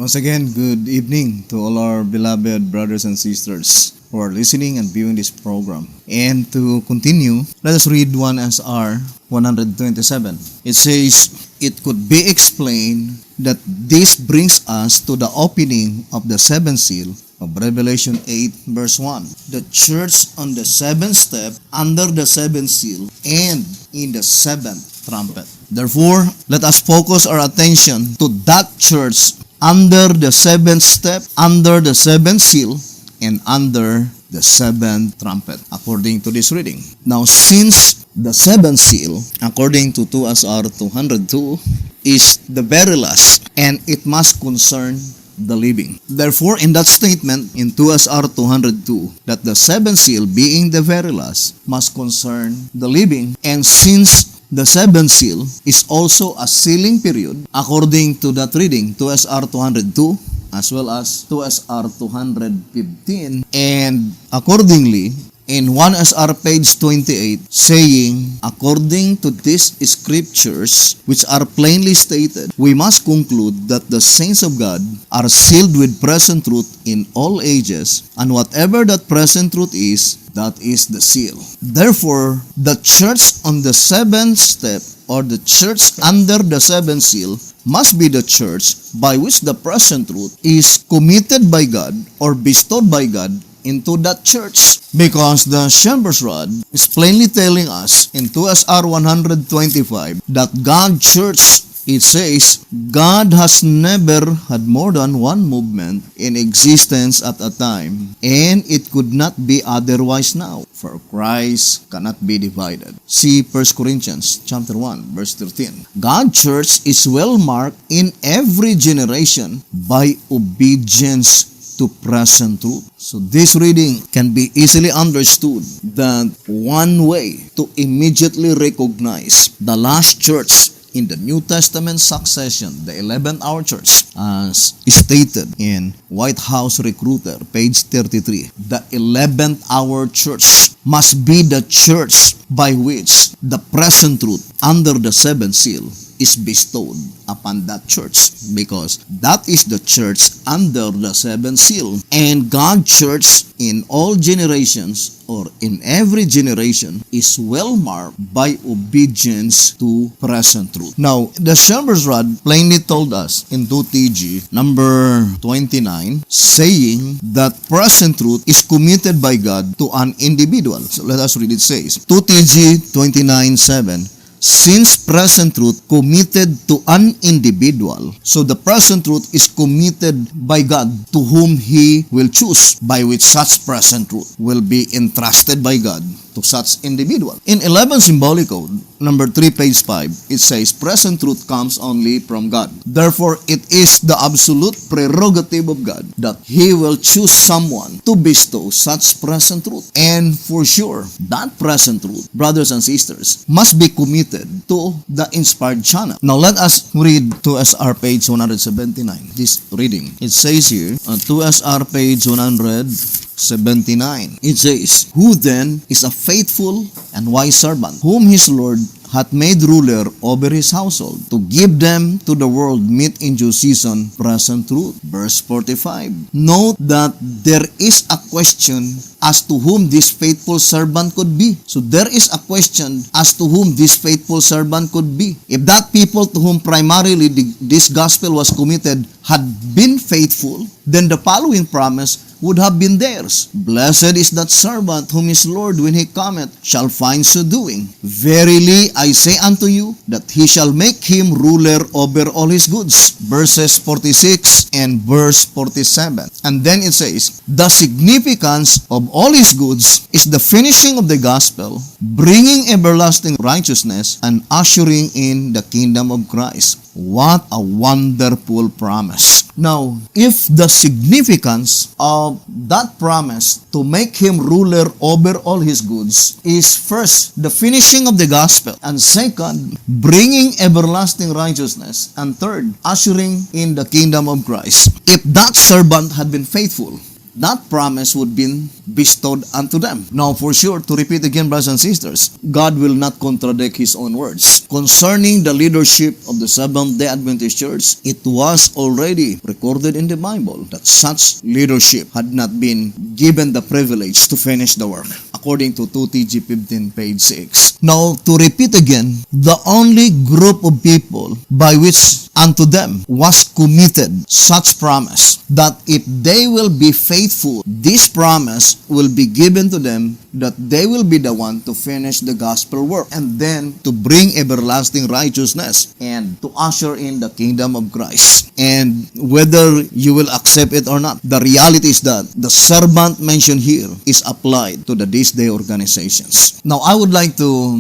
Once again, good evening to all our beloved brothers and sisters who are listening and viewing this program. And to continue, let us read 1 SR 127. It says, "It could be explained that this brings us to the opening of the seventh seal of Revelation 8 verse 1. The church on the seventh step under the seventh seal and in the seventh trumpet. Therefore, let us focus our attention to that church under the seventh step, under the seventh seal, and under the seventh trumpet, according to this reading. Now, since the seventh seal, according to 2 SR 202, is the very last, and it must concern the living. Therefore, in that statement in 2 SR 202, that the seventh seal, being the very last, must concern the living, and since the seventh seal is also a sealing period, according to that reading, 2 SR 202, as well as 2 SR 215, and accordingly, in 1 SR page 28, saying, according to these scriptures, which are plainly stated, we must conclude that the saints of God are sealed with present truth in all ages, and whatever that present truth is, that is the seal. Therefore, the church on the seventh step, or the church under the seventh seal, must be the church by which the present truth is committed by God or bestowed by God into that church. Because the Shepherd's Rod is plainly telling us in 2 SR 125 that God's church, it says, God has never had more than one movement in existence at a time, and it could not be otherwise now, for Christ cannot be divided. See 1 Corinthians chapter 1, verse 13. God's church is well marked in every generation by obedience to present truth. So this reading can be easily understood that one way to immediately recognize the last church in the New Testament succession, the 11th hour church, as stated in White House Recruiter, page 33. The 11th hour church must be the church by which the present truth under the seventh seal is bestowed upon that church, because that is the church under the seventh seal. And God's church in all generations, or in every generation, is well marked by obedience to present truth. Now, the Shepherd's Rod plainly told us in 2TG number 29, saying that present truth is committed by God to an individual. So let us read it. Says 2TG 29:7, since present truth committed to an individual, so the present truth is committed by God to whom He will choose, by which such present truth will be entrusted by God to such individual. In 11 Symbolic Code, number 3, page 5, it says, present truth comes only from God. Therefore, it is the absolute prerogative of God that He will choose someone to bestow such present truth. And for sure, that present truth, brothers and sisters, must be committed to the inspired channel. Now, let us read 2 SR page 179. This reading, it says here, on 2 SR page 179, it says, who then is a faithful and wise servant, whom his Lord hath made ruler over his household, to give them to the world meat in due season, present truth. Verse 45. Note that there is a question as to whom this faithful servant could be. So there is a question as to whom this faithful servant could be. If that people to whom primarily this gospel was committed had been faithful, then the following promise would have been theirs. Blessed is that servant whom his Lord, when he cometh, shall find so doing. Verily I say unto you, that he shall make him ruler over all his goods. Verses 46 and verse 47. And then it says, the significance of all his goods is the finishing of the gospel, bringing everlasting righteousness, and ushering in the kingdom of Christ. What a wonderful promise. Now, if the significance of that promise to make him ruler over all his goods is first, the finishing of the gospel, and second, bringing everlasting righteousness, and third, ushering in the kingdom of Christ. If that servant had been faithful, that promise would be bestowed unto them. Now, for sure, to repeat again, brothers and sisters, God will not contradict His own words. Concerning the leadership of the Seventh-day Adventist Church, it was already recorded in the Bible that such leadership had not been given the privilege to finish the work, according to 2TG 15, page 6. Now, to repeat again, the only group of people by which unto them was committed such promise, that if they will be faithful, this promise will be given to them, that they will be the one to finish the gospel work, and then to bring everlasting righteousness, and to usher in the kingdom of Christ. And whether you will accept it or not, the reality is that the servant mentioned here is applied to the this day organizations. Now, I would like to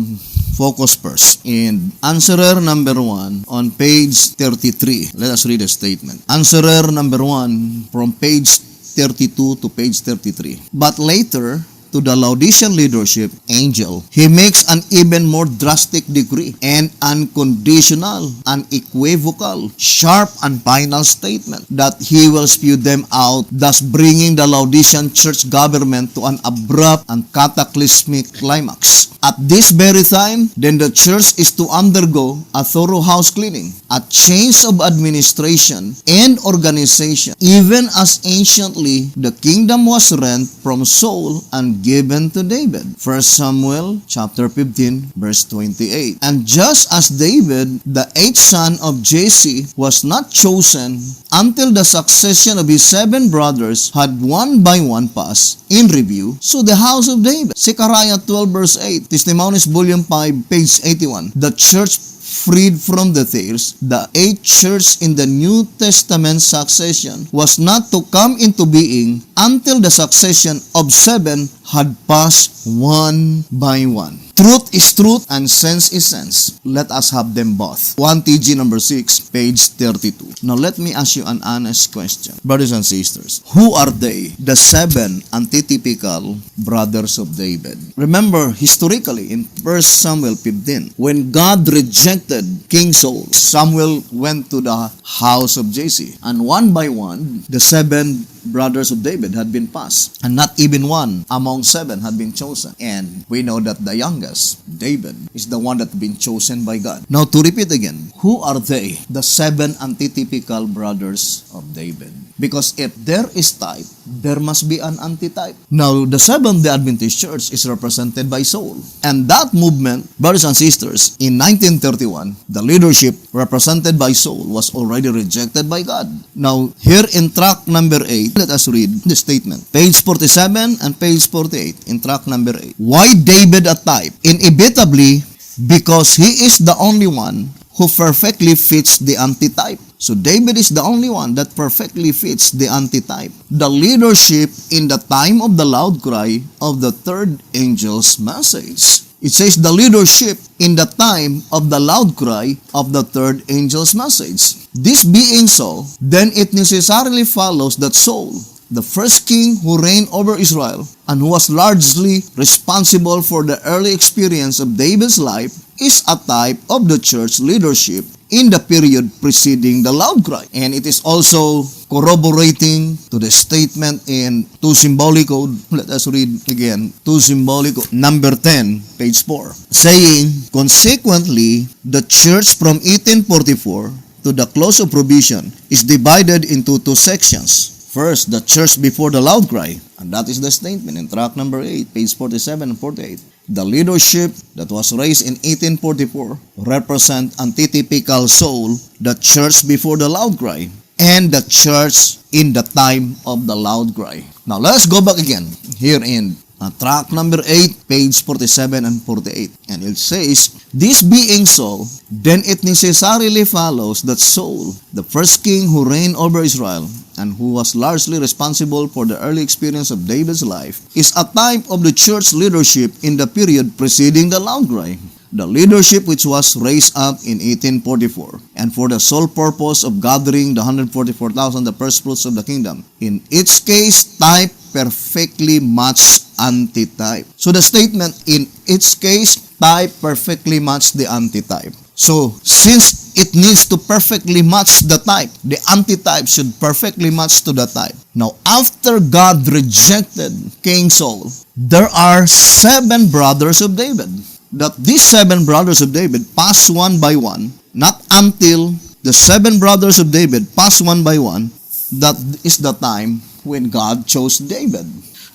focus first in answerer number 1 on page 33. Let us read the statement. Answerer number 1 from page 32 to page 33. But later, to the Laodicean leadership, angel, he makes an even more drastic decree and unconditional, unequivocal, sharp and final statement that he will spew them out, thus bringing the Laodicean church government to an abrupt and cataclysmic climax. At this very time, then the church is to undergo a thorough house cleaning, a change of administration and organization, even as anciently the kingdom was rent from Saul and given to David. 1 Samuel chapter 15 verse 28. And just as David, the 8th son of Jesse, was not chosen until the succession of his 7 brothers had one by one passed in review, so the house of David. Zechariah 12 verse 8. Testimonies volume 5 page 81. The church freed from the tares, the 8th church in the New Testament succession was not to come into being until the succession of 7 had passed one by one. Truth is truth and sense is sense. Let us have them both. 1TG number 6, page 32. Now let me ask you an honest question. Brothers and sisters, who are they, the 7 antitypical brothers of David? Remember, historically, in 1 Samuel 15, when God rejected King Saul, Samuel went to the house of Jesse, and one by one, the 7 brothers of David had been passed, and not even one among 7 had been chosen. And we know that the youngest, David, is the one that had been chosen by God. Now, to repeat again, who are they, the 7 antitypical brothers of David? Because if there is type, there must be an antitype. Now, the Seventh-day Adventist Church is represented by Saul. And that movement, brothers and sisters, in 1931, the leadership represented by Saul was already rejected by God. Now, here in track number 8, let us read the statement. Page 47 and page 48 in track number 8. Why David a type? Inevitably, because he is the only one who perfectly fits the antitype. So David is the only one that perfectly fits the antitype. The leadership in the time of the loud cry of the 3rd angel's message. It says the leadership in the time of the loud cry of the 3rd angel's message. This being so, then it necessarily follows that Saul, the first king who reigned over Israel and who was largely responsible for the early experience of David's life, is a type of the church leadership in the period preceding the loud cry. And it is also corroborating to the statement in 2 Symbolic Code. Let us read again. 2 Symbolic Code, number 10, page 4. Saying, consequently, the church from 1844 to the close of provision is divided into 2 sections. First, the church before the loud cry. And that is the statement in track number 8, page 47 and 48. The leadership that was raised in 1844 represent antitypical Saul, the church before the loud cry, and the church in the time of the loud cry. Now, let's go back again here in track number 8, page 47 and 48. And it says, this being so, then it necessarily follows that Saul, the first king who reigned over Israel, and who was largely responsible for the early experience of David's life, is a type of the church leadership in the period preceding the loud cry. The leadership which was raised up in 1844, and for the sole purpose of gathering the 144,000, the first fruits of the kingdom. In its case, type perfectly matched antitype. So the statement, in its case, type perfectly matched the antitype. So, since it needs to perfectly match the type, the antitype should perfectly match to the type. Now, after God rejected King Saul, there are 7 brothers of David. That these 7 brothers of David pass one by one, not until the 7 brothers of David pass one by one, that is the time when God chose David.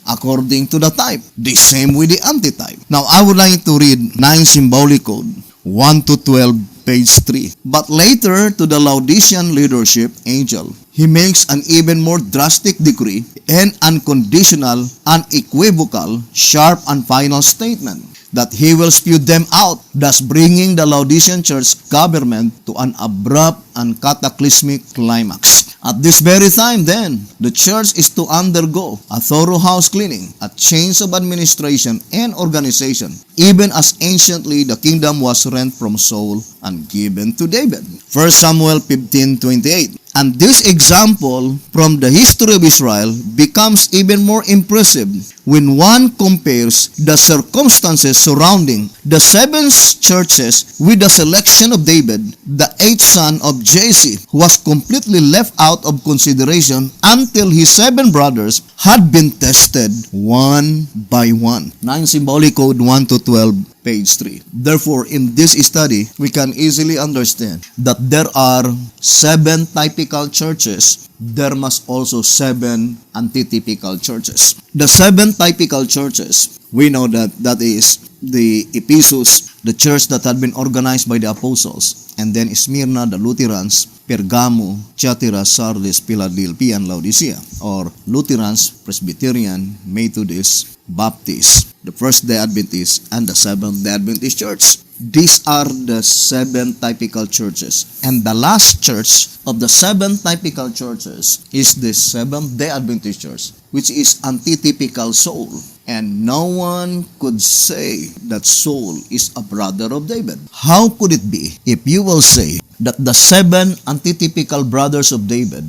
According to the type, the same with the antitype. Now, I would like to read 9 symbolic code, 1 to 12, page 3. But later, to the Laodicean leadership angel, he makes an even more drastic decree and unconditional, unequivocal, sharp, and final statement that he will spew them out, thus bringing the Laodicean church government to an abrupt and cataclysmic climax. At this very time then, the church is to undergo a thorough house cleaning, a change of administration and organization, even as anciently the kingdom was rent from Saul and given to David. 1 Samuel 15:28. And this example from the history of Israel becomes even more impressive when one compares the circumstances surrounding the 7 churches with the selection of David, the 8th son of Jesse, who was completely left out of consideration until his 7 brothers had been tested one by one. 9 symbolic code 1 to 12, page 3. Therefore, in this study, we can easily understand that there are 7 typical churches. There must also 7 antitypical churches. The 7 typical churches, we know that is the Ephesus, the church that had been organized by the apostles, and then Smyrna, the Lutherans, Pergamo, Thyatira, Sardis, Philadelphia, and Laodicea, or Lutherans, Presbyterian, Methodist, Baptist, the First-day Adventist, and the Seventh-day Adventist Church. These are the 7 typical churches. And the last church of the 7 typical churches is the Seventh-day Adventist Church, which is antitypical Saul. And no one could say that Saul is a brother of David. How could it be if you will say that the 7 antitypical brothers of David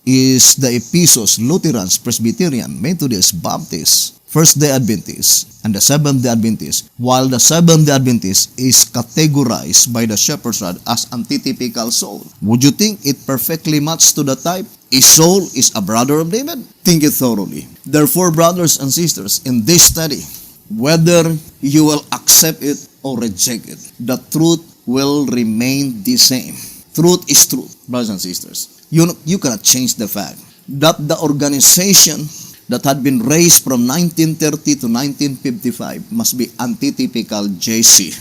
is the Ephesus, Lutherans, Presbyterian, Methodist, Baptist, First-day Adventist, and the Seventh-day Adventist, while the Seventh-day Adventist is categorized by the Shepherd's Rod as antitypical Saul? Would you think it perfectly matched to the type? Is Saul is a brother of David? Think it thoroughly. Therefore, brothers and sisters, in this study, whether you will accept it or reject it, the truth will remain the same. Truth is truth, brothers and sisters. You cannot change the fact that the organization that had been raised from 1930 to 1955 must be antitypical Jesse,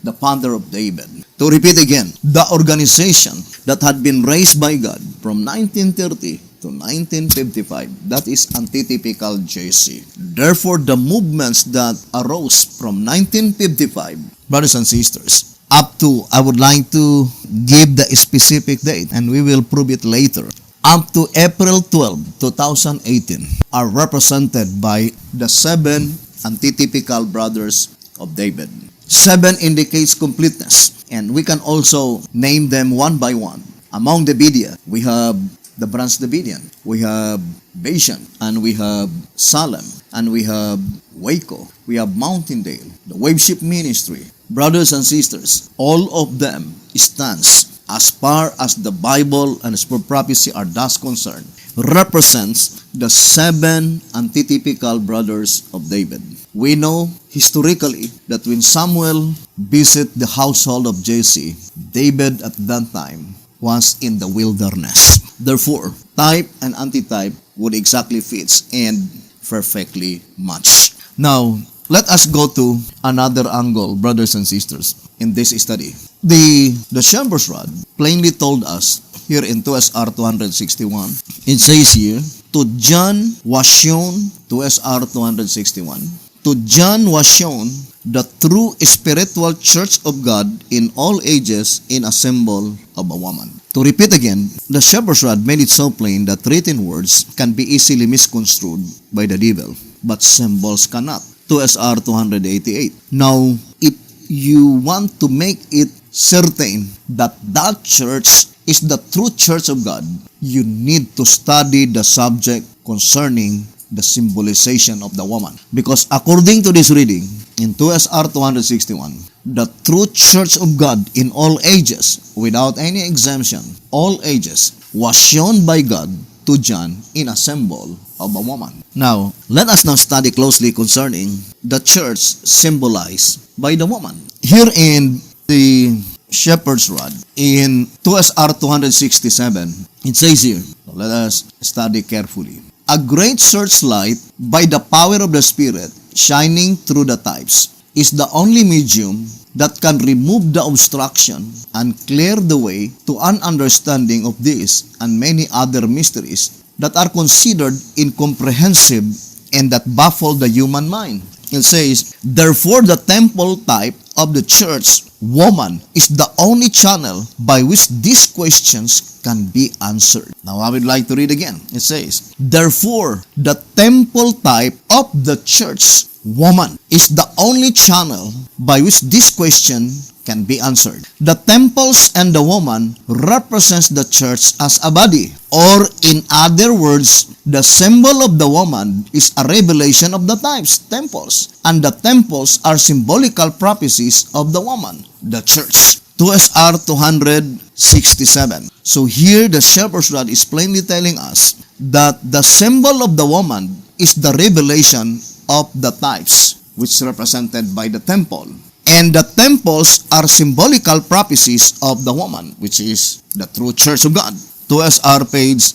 the father of David. To repeat again, the organization that had been raised by God from 1930 to 1955, that is antitypical Jesse. Therefore, the movements that arose from 1955, brothers and sisters, up to, I would like to give the specific date, and we will prove it later, up to April 12, 2018, are represented by the 7 antitypical brothers of David. 7 indicates completeness, and we can also name them one by one. Among the Davidia, we have the Branch Davidian, we have Bashan, and we have Salem, and we have Waco, we have Mountaindale, the Waveship Ministry. Brothers and sisters, all of them stands as far as the Bible and as per prophecy are thus concerned, represents the 7 antitypical brothers of David. We know historically that when Samuel visited the household of Jesse, David at that time was in the wilderness. Therefore, type and antitype would exactly fit and perfectly match. Now, let us go to another angle, brothers and sisters, in this study. The Shepherd's Rod plainly told us here in 2SR 261, it says here, to John was shown, 2SR 261, to John was shown the true spiritual church of God in all ages in a symbol of a woman. To repeat again, the Shepherd's Rod made it so plain that written words can be easily misconstrued by the devil, but symbols cannot. 2SR 288. Now, if you want to make it certain that that church is the true church of God, you need to study the subject concerning the symbolization of the woman. Because according to this reading, in 2SR 261, the true church of God in all ages, without any exemption, all ages, was shown by God to John in a symbol of a woman. Now, let us now study closely concerning the church symbolized by the woman. Here in the shepherd's rod, in 2SR 267, it says here, let us study carefully. A great searchlight by the power of the Spirit shining through the types is the only medium that can remove the obstruction and clear the way to an understanding of this and many other mysteries that are considered incomprehensible and that baffle the human mind. It says, therefore the temple type of the church woman is the only channel by which these questions can be answered. Now I would like to read again. It says, therefore the temple type of the church woman is the only channel by which this question can be answered. The temples and the woman represents the church as a body, or in other words, the symbol of the woman is a revelation of the types, temples, and the temples are symbolical prophecies of the woman, the church. 2SR 267. So here the shepherd's rod is plainly telling us that the symbol of the woman is the revelation of the types, which is represented by the temple. And the temples are symbolical prophecies of the woman, which is the true church of God. 2SR page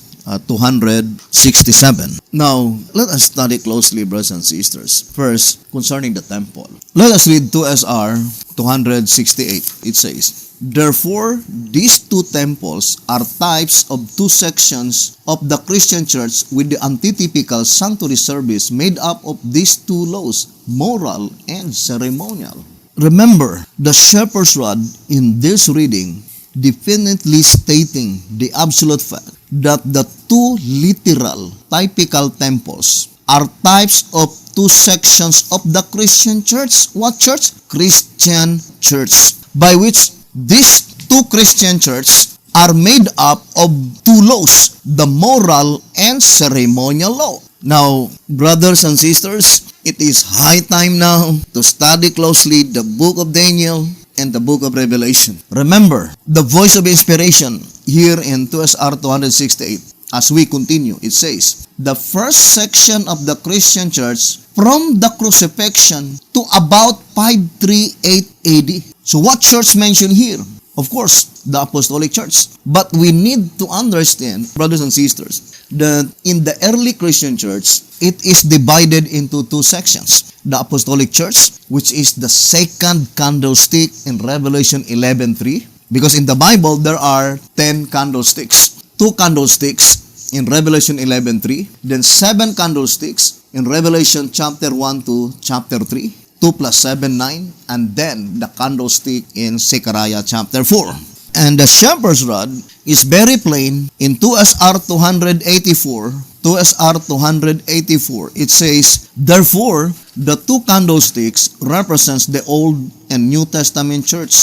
267. Now, let us study closely, brothers and sisters. First, concerning the temple. Let us read 2SR 268. It says, therefore, these two temples are types of two sections of the Christian church with the antitypical sanctuary service made up of these two laws, moral and ceremonial. Remember, the shepherd's rod in this reading definitely stating the absolute fact that the two literal typical temples are types of two sections of the Christian church. What church? Christian church. By which these two Christian churches are made up of two laws, the moral and ceremonial law. Now, brothers and sisters, it is high time now to study closely the book of Daniel and the book of Revelation. Remember, the voice of inspiration here in 2SR 268, as we continue, it says, the first section of the Christian church from the crucifixion to about 538 AD. So what church mentioned here? Of course, the Apostolic Church. But we need to understand, brothers and sisters, that in the early Christian church, it is divided into two sections. The Apostolic Church, which is the second candlestick in Revelation 11:3. Because in the Bible, there are 10 candlesticks. 2 candlesticks in Revelation 11:3. Then 7 candlesticks in Revelation chapter 1 to chapter 3. 2 plus 7, 9, and then the candlestick in Zechariah chapter 4. And the shepherd's rod is very plain in 2SR 284. 2SR 284, it says, therefore, the two candlesticks represents the Old and New Testament church.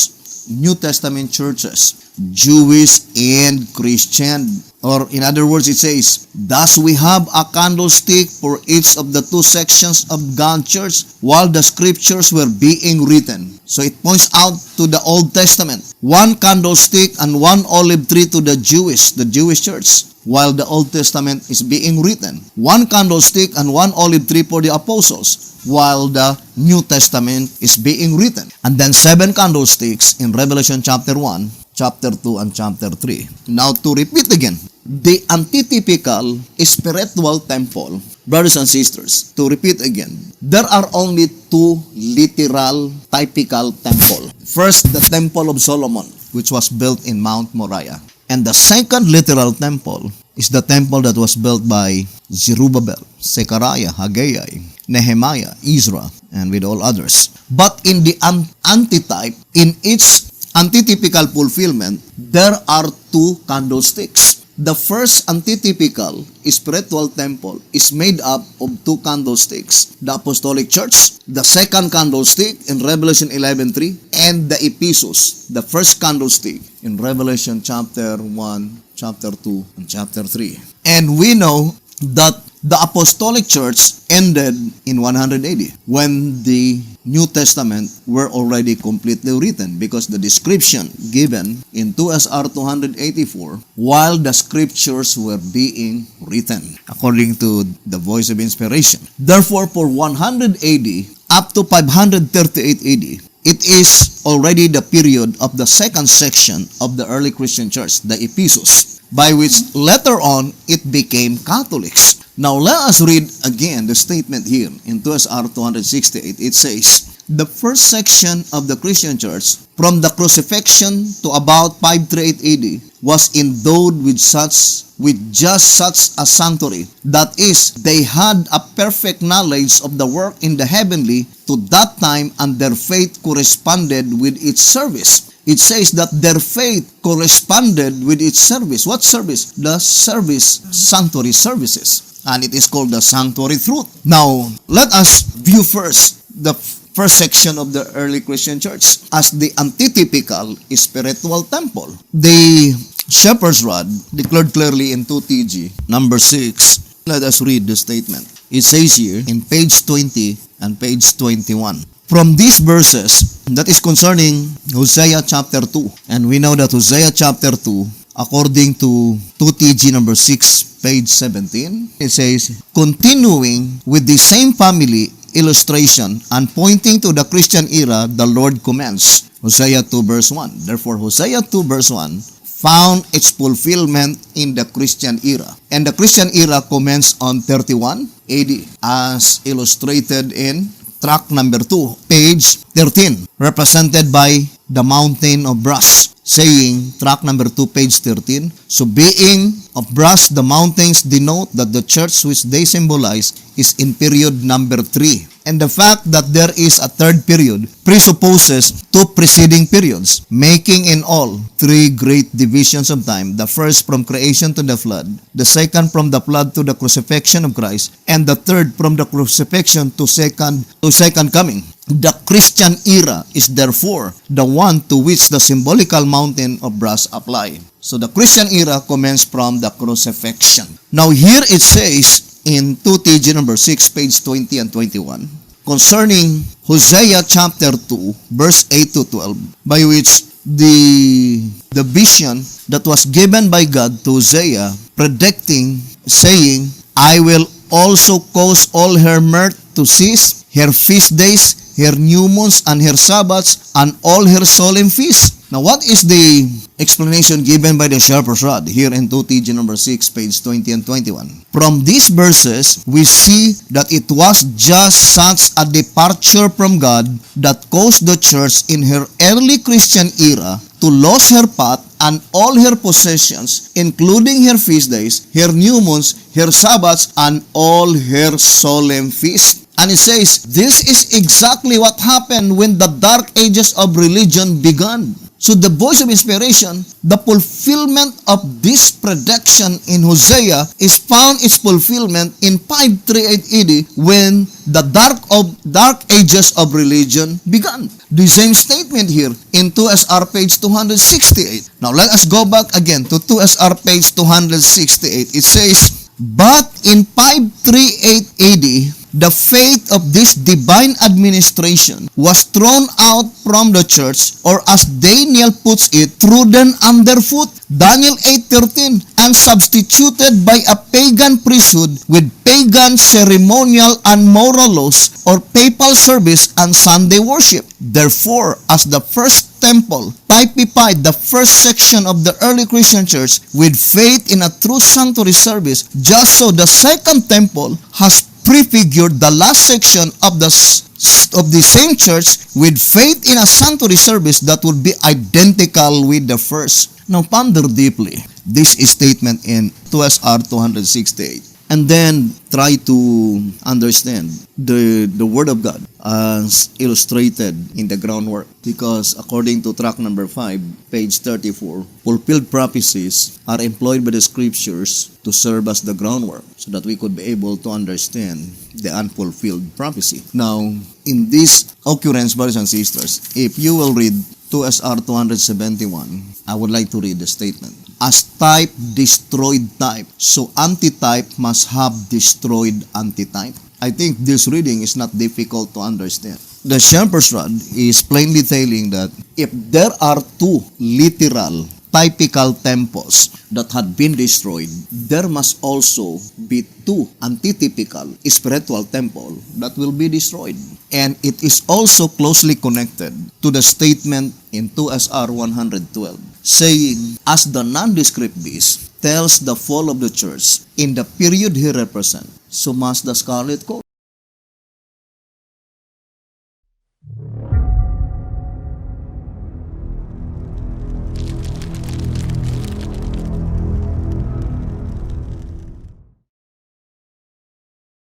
New Testament churches, Jewish and Christian. Or in other words, it says, thus we have a candlestick for each of the two sections of God's church while the scriptures were being written. So it points out to the Old Testament. One candlestick and one olive tree to the Jewish church while the Old Testament is being written. One candlestick and one olive tree for the apostles while the New Testament is being written. And then 7 candlesticks in Revelation chapter 1, chapter 2, and chapter 3. Now to repeat again, the antitypical spiritual temple, brothers and sisters, to repeat again, there are only 2 literal typical temple. First, the Temple of Solomon, which was built in Mount Moriah. And the second literal temple is the temple that was built by Zerubbabel, Zechariah, Haggai, Nehemiah, Ezra, and with all others. But in the antitype, in its antitypical fulfillment, there are 2 candlesticks. The first antitypical spiritual temple is made up of 2 candlesticks. The Apostolic Church, the second candlestick in Revelation 11:3, and the Ephesus, the first candlestick in Revelation chapter 1, chapter 2, and chapter 3. And we know that the Apostolic Church ended in 100 AD when the New Testament were already completely written, because the description given in 2SR 284 while the scriptures were being written according to the voice of inspiration. Therefore, for 100 AD up to 538 AD, it is already the period of the second section of the early Christian church, the Ephesus, by which later on it became Catholics. Now let us read again the statement here in 2SR 268. It says, the first section of the Christian church from the crucifixion to about 538 AD was endowed with just such a sanctuary. That is, they had a perfect knowledge of the work in the heavenly to that time, and their faith corresponded with its service. It says that their faith corresponded with its service. What service? The service, sanctuary services. And it is called the sanctuary truth. Now, let us view first the first section of the early Christian church as the antitypical spiritual temple. The shepherd's rod declared clearly in 2TG number 6. Let us read the statement. It says here in page 20 and page 21. From these verses, that is concerning Hosea chapter 2. And we know that Hosea chapter 2, according to 2TG number 6, page 17, it says, continuing with the same family illustration and pointing to the Christian era, the Lord commends. Hosea 2 verse 1. Therefore, Hosea 2 verse 1 found its fulfillment in the Christian era. And the Christian era commenced on 31 AD, as illustrated in track number 2, page 13, represented by the mountain of brass, saying, track number 2, page 13, so being of brass, the mountains denote that the church which they symbolize is in period number 3. And the fact that there is a third period presupposes two preceding periods, making in all 3 great divisions of time. The first from creation to the flood, the second from the flood to the crucifixion of Christ, and the third from the crucifixion to second coming. The Christian era is therefore the one to which the symbolical mountain of brass apply. So the Christian era commenced from the crucifixion. Now here it says in 2TG number 6, page 20 and 21, concerning Hosea chapter 2, verse 8 to 12, by which the vision that was given by God to Hosea, predicting, saying, I will also cause all her mirth to cease, her feast days, her new moons, and her Sabbaths, and all her solemn feasts. Now, what is the explanation given by the shepherd's rod here in 2TG number 6, page 20 and 21? From these verses, we see that it was just such a departure from God that caused the church in her early Christian era to lose her path and all her possessions, including her feast days, her new moons, her Sabbaths, and all her solemn feasts. And it says, this is exactly what happened when the dark ages of religion began. So the voice of inspiration, the fulfillment of this prediction in Hosea is found its fulfillment in 538 AD when the dark ages of religion began. The same statement here in 2SR page 268. Now let us go back again to 2SR page 268. It says, but in 538 AD, the faith of this divine administration was thrown out from the church, or as Daniel puts it, trodden underfoot, Daniel 8:13, and substituted by a pagan priesthood with pagan ceremonial and moral laws, or papal service and Sunday worship. Therefore, as the first temple typified the first section of the early Christian church with faith in a true sanctuary service, just so the second temple has prefigured the last section of the same church with faith in a sanctuary service that would be identical with the first. Now ponder deeply this statement in 2SR 268. And then try to understand the Word of God as illustrated in the groundwork. Because according to track number 5, page 34, fulfilled prophecies are employed by the Scriptures to serve as the groundwork so that we could be able to understand the unfulfilled prophecy. Now, in this occurrence, brothers and sisters, if you will read 2SR 271, I would like to read the statement. as type destroyed type. So antitype must have destroyed antitype. I think this reading is not difficult to understand. The Shepherd's Rod is plainly telling that if there are two literal typical temples that had been destroyed, there must also be two antitypical spiritual temple that will be destroyed. And it is also closely connected to the statement in 2SR 112, saying, as the nondescript beast tells the fall of the church in the period he represents, so must the scarlet coat.